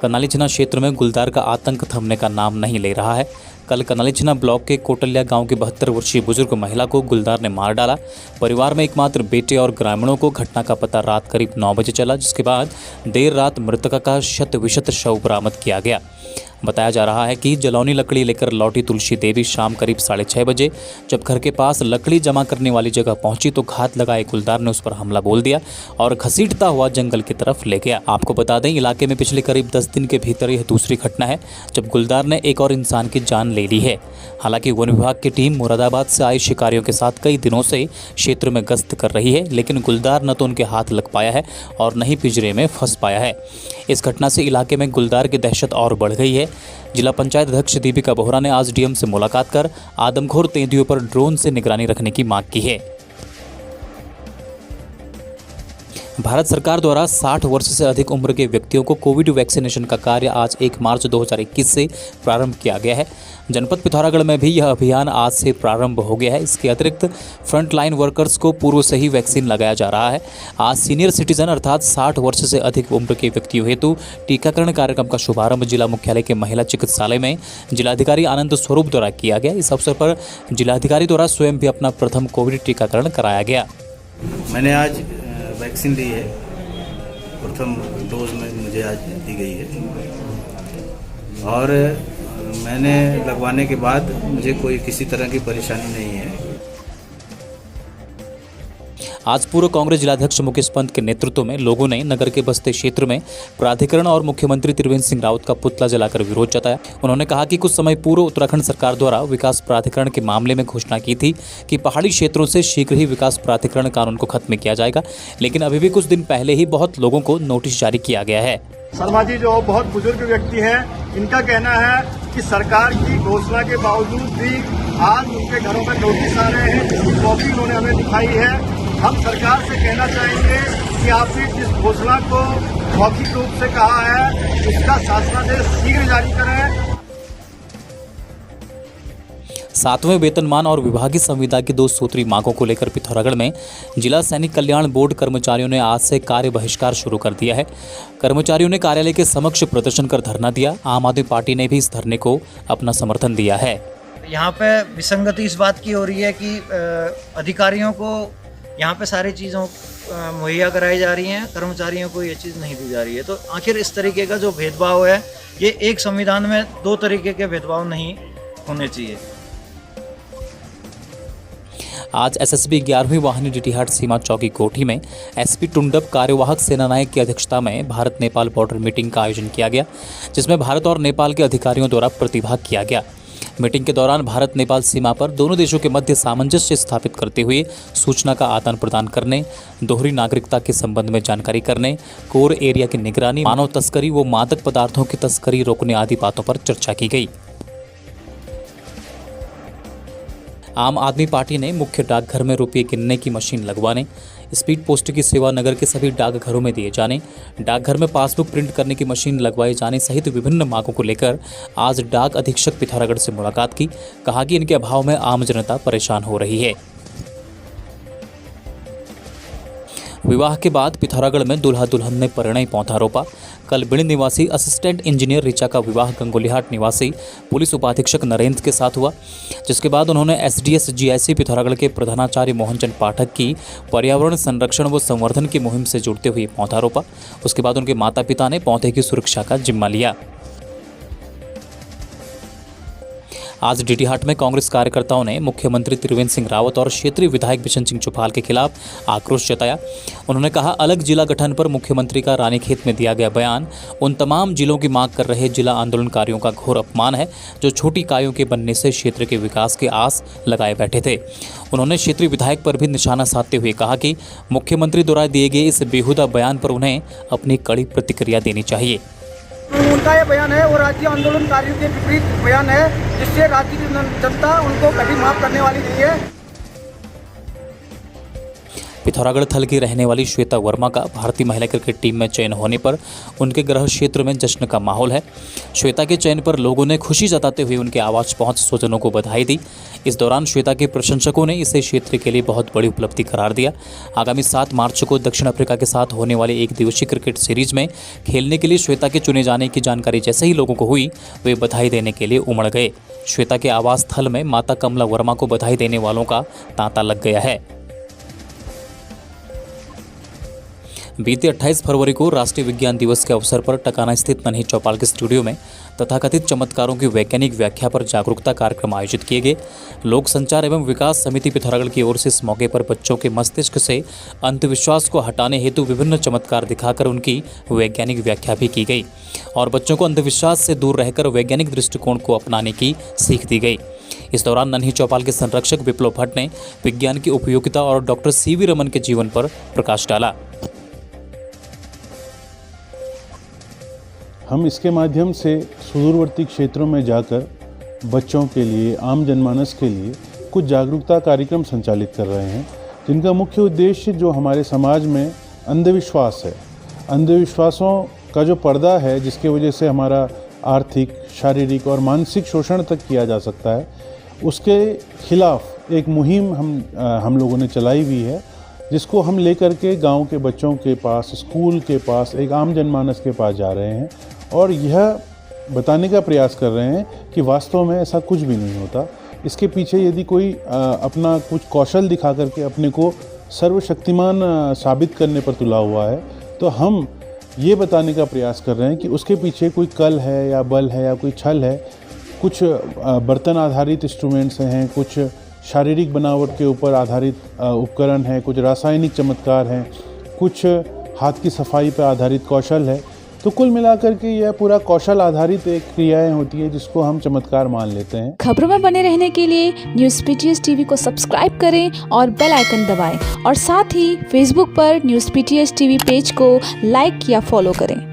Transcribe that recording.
करनाली छिना क्षेत्र में गुलदार का आतंक थमने का नाम नहीं ले रहा है। कल करनाली छिना ब्लॉक के कोटलिया गांव की 72 वर्षीय बुजुर्ग महिला को गुलदार ने मार डाला। परिवार में एकमात्र बेटे और ग्रामीणों को घटना का पता रात करीब 9 बजे चला, जिसके बाद देर रात मृतका का शत विशत शव बरामद किया गया। बताया जा रहा है कि जलौनी लकड़ी लेकर लौटी तुलसी देवी शाम करीब 6:30 बजे जब घर के पास लकड़ी जमा करने वाली जगह पहुंची तो घात लगाए गुलदार ने उस पर हमला बोल दिया और घसीटता हुआ जंगल की तरफ ले गया। आपको बता दें, इलाके में पिछले करीब 10 दिन के भीतर यह दूसरी घटना है जब गुलदार ने एक और इंसान की जान ले ली है। हालांकि वन विभाग की टीम मुरादाबाद से आए शिकारियों के साथ कई दिनों से क्षेत्र में गश्त कर रही है, लेकिन गुलदार न तो उनके हाथ लग पाया है और न ही पिंजरे में फंस पाया है। इस घटना से इलाके में गुलदार की दहशत और बढ़ गई है। जिला पंचायत अध्यक्ष दीपिका बोहरा ने आज डीएम से मुलाकात कर आदमखोर तेंदुओं पर ड्रोन से निगरानी रखने की मांग की है। भारत सरकार द्वारा 60 वर्ष से अधिक उम्र के व्यक्तियों को कोविड वैक्सीनेशन का कार्य आज 1 मार्च 2021 से प्रारंभ किया गया है। जनपद पिथौरागढ़ में भी यह अभियान आज से प्रारंभ हो गया है। इसके अतिरिक्त फ्रंटलाइन वर्कर्स को पूर्व से ही वैक्सीन लगाया जा रहा है। आज सीनियर सिटीजन अर्थात 60 वर्ष से अधिक उम्र के व्यक्तियों हेतु टीकाकरण कार्यक्रम का शुभारंभ जिला मुख्यालय के महिला चिकित्सालय में जिलाधिकारी आनंद स्वरूप द्वारा किया गया। इस अवसर पर जिलाधिकारी द्वारा स्वयं भी अपना प्रथम कोविड टीकाकरण कराया गया। मैंने आज वैक्सीन ली है, प्रथम डोज में मुझे आज दी गई है और मैंने लगवाने के बाद मुझे कोई किसी तरह की परेशानी नहीं है। आज पूर्व कांग्रेस जिलाध्यक्ष मुकेश पंत के नेतृत्व में लोगों ने नगर के बस्ते क्षेत्र में प्राधिकरण और मुख्यमंत्री त्रिवेंद्र सिंह रावत का पुतला जलाकर विरोध जताया। उन्होंने कहा कि कुछ समय पूर्व उत्तराखंड सरकार द्वारा विकास प्राधिकरण के मामले में घोषणा की थी कि पहाड़ी क्षेत्रों से शीघ्र ही विकास प्राधिकरण कानून को खत्म किया जाएगा, लेकिन अभी भी कुछ दिन पहले ही बहुत लोगों को नोटिस जारी किया गया है। शर्मा जी जो बहुत बुजुर्ग व्यक्ति हैं, इनका कहना है कि सरकार की घोषणा के बावजूद भी आज उनके घरों में नोटिस आ रहे हैं, जिसकी कॉपी उन्होंने हमें दिखाई है। हम सरकार से कहना चाहेंगे कि आपने जिस घोषणा को मौखिक रूप से कहा है उसका शासनादेश शीघ्र जारी करें। 7वें वेतनमान और विभागीय संविदा की 2 सूत्री मांगों को लेकर पिथौरागढ़ में जिला सैनिक कल्याण बोर्ड कर्मचारियों ने आज से कार्य बहिष्कार शुरू कर दिया है। कर्मचारियों ने कार्यालय के समक्ष प्रदर्शन कर धरना दिया। आम आदमी पार्टी ने भी इस धरने को अपना समर्थन दिया है। यहाँ पे विसंगति इस बात की हो रही है कि अधिकारियों को यहाँ पे सारी चीज़ों मुहैया कराई जा रही हैं, कर्मचारियों को ये चीज़ नहीं दी जा रही है। तो आखिर इस तरीके का जो भेदभाव है, ये एक संविधान में 2 तरीके के भेदभाव नहीं होने चाहिए। आज एसएसबी 11वीं वाहिनी डीटीहाट सीमा चौकी कोठी में एसपी टुंडप कार्यवाहक सेना नायक की अध्यक्षता में भारत नेपाल बॉर्डर मीटिंग का आयोजन किया गया, जिसमें भारत और नेपाल के अधिकारियों द्वारा प्रतिभाग किया गया। मीटिंग के दौरान भारत नेपाल सीमा पर दोनों देशों के मध्य सामंजस्य स्थापित करते हुए सूचना का आदान प्रदान करने, दोहरी नागरिकता के संबंध में जानकारी करने, कोर एरिया की निगरानी, मानव तस्करी व मादक पदार्थों की तस्करी रोकने आदि बातों पर चर्चा की गई। आम आदमी पार्टी ने मुख्य डाकघर में रुपये गिनने की मशीन लगवाने, स्पीड पोस्ट की सेवा नगर के सभी डाकघरों में दिए जाने, डाकघर में पासबुक प्रिंट करने की मशीन लगवाए जाने सहित विभिन्न मांगों को लेकर आज डाक अधीक्षक पिथौरागढ़ से मुलाकात की। कहा कि इनके अभाव में आम जनता परेशान हो रही है। विवाह के बाद पिथौरागढ़ में दूल्हा दुल्हन ने परिणय पौधा रोपा। कल बिणी निवासी असिस्टेंट इंजीनियर ऋचा का विवाह गंगोलीहाट निवासी पुलिस उपाधीक्षक नरेंद्र के साथ हुआ, जिसके बाद उन्होंने एसडीएस जीआईसी पिथौरागढ़ के प्रधानाचार्य मोहनचंद पाठक की पर्यावरण संरक्षण व संवर्धन की मुहिम से जुड़ते हुए पौधा रोपा। उसके बाद उनके माता पिता ने पौधे की सुरक्षा का जिम्मा लिया। आज डीटीहाट में कांग्रेस कार्यकर्ताओं ने मुख्यमंत्री त्रिवेंद्र सिंह रावत और क्षेत्रीय विधायक बिशन सिंह चुफाल के खिलाफ आक्रोश जताया। उन्होंने कहा, अलग जिला गठन पर मुख्यमंत्री का रानीखेत में दिया गया बयान उन तमाम जिलों की मांग कर रहे जिला आंदोलनकारियों का घोर अपमान है, जो छोटी इकाइयों के बनने से क्षेत्र के विकास के आस लगाए बैठे थे। उन्होंने क्षेत्रीय विधायक पर भी निशाना साधते हुए कहा कि मुख्यमंत्री द्वारा दिए गए इस बेहुदा बयान पर उन्हें अपनी कड़ी प्रतिक्रिया देनी चाहिए। उनका ये बयान है वो राज्य आंदोलनकारियों के विपरीत बयान है, जिससे राज्य की जनता उनको कभी माफ करने वाली नहीं है। पिथौरागढ़ थल की रहने वाली श्वेता वर्मा का भारतीय महिला क्रिकेट टीम में चयन होने पर उनके गृह क्षेत्र में जश्न का माहौल है। श्वेता के चयन पर लोगों ने खुशी जताते हुए उनके आवास पहुंच स्वजनों को बधाई दी। इस दौरान श्वेता के प्रशंसकों ने इसे क्षेत्र के लिए बहुत बड़ी उपलब्धि करार दिया। आगामी 7 मार्च को दक्षिण अफ्रीका के साथ होने वाले एक दिवसीय क्रिकेट सीरीज में खेलने के लिए श्वेता के चुने जाने की जानकारी जैसे ही लोगों को हुई, वे बधाई देने के लिए उमड़ गए। श्वेता के आवास स्थल में माता कमला वर्मा को बधाई देने वालों का तांता लग गया है। बीते 28 फरवरी को राष्ट्रीय विज्ञान दिवस के अवसर पर टकाना स्थित नन्ही चौपाल के स्टूडियो में तथाकथित चमत्कारों की वैज्ञानिक व्याख्या पर जागरूकता कार्यक्रम आयोजित किए गए। लोक संचार एवं विकास समिति पिथौरागढ़ की ओर से इस मौके पर बच्चों के मस्तिष्क से अंधविश्वास को हटाने हेतु विभिन्न चमत्कार दिखाकर उनकी वैज्ञानिक व्याख्या भी की गई और बच्चों को अंधविश्वास से दूर रहकर वैज्ञानिक दृष्टिकोण को अपनाने की सीख दी गई। इस दौरान नन्ही चौपाल के संरक्षक विप्लव भट्ट ने विज्ञान की उपयोगिता और डॉक्टर CV रमन के जीवन पर प्रकाश डाला। हम इसके माध्यम से सुदूरवर्ती क्षेत्रों में जाकर बच्चों के लिए, आम जनमानस के लिए कुछ जागरूकता कार्यक्रम संचालित कर रहे हैं, जिनका मुख्य उद्देश्य जो हमारे समाज में अंधविश्वास है, अंधविश्वासों का जो पर्दा है जिसके वजह से हमारा आर्थिक, शारीरिक और मानसिक शोषण तक किया जा सकता है, उसके खिलाफ एक मुहिम हम लोगों ने चलाई हुई है, जिसको हम लेकर के गांव के बच्चों के पास, स्कूल के पास, एक आम जनमानस के पास जा रहे हैं और यह बताने का प्रयास कर रहे हैं कि वास्तव में ऐसा कुछ भी नहीं होता। इसके पीछे यदि कोई अपना कुछ कौशल दिखा करके अपने को सर्वशक्तिमान साबित करने पर तुला हुआ है, तो हम ये बताने का प्रयास कर रहे हैं कि उसके पीछे कोई कल है या बल है या कोई छल है। कुछ बर्तन आधारित इंस्ट्रूमेंट्स हैं, कुछ शारीरिक बनावट के ऊपर आधारित उपकरण हैं, कुछ रासायनिक चमत्कार हैं, कुछ हाथ की सफाई पर आधारित कौशल है। तो कुल मिलाकर के यह पूरा कौशल आधारित एक क्रियाएं होती है जिसको हम चमत्कार मान लेते हैं। खबरों में बने रहने के लिए न्यूज़ PTS TV को सब्सक्राइब करें और बेल आइकन दबाएं और साथ ही फेसबुक पर न्यूज़ PTS TV पेज को लाइक या फॉलो करें।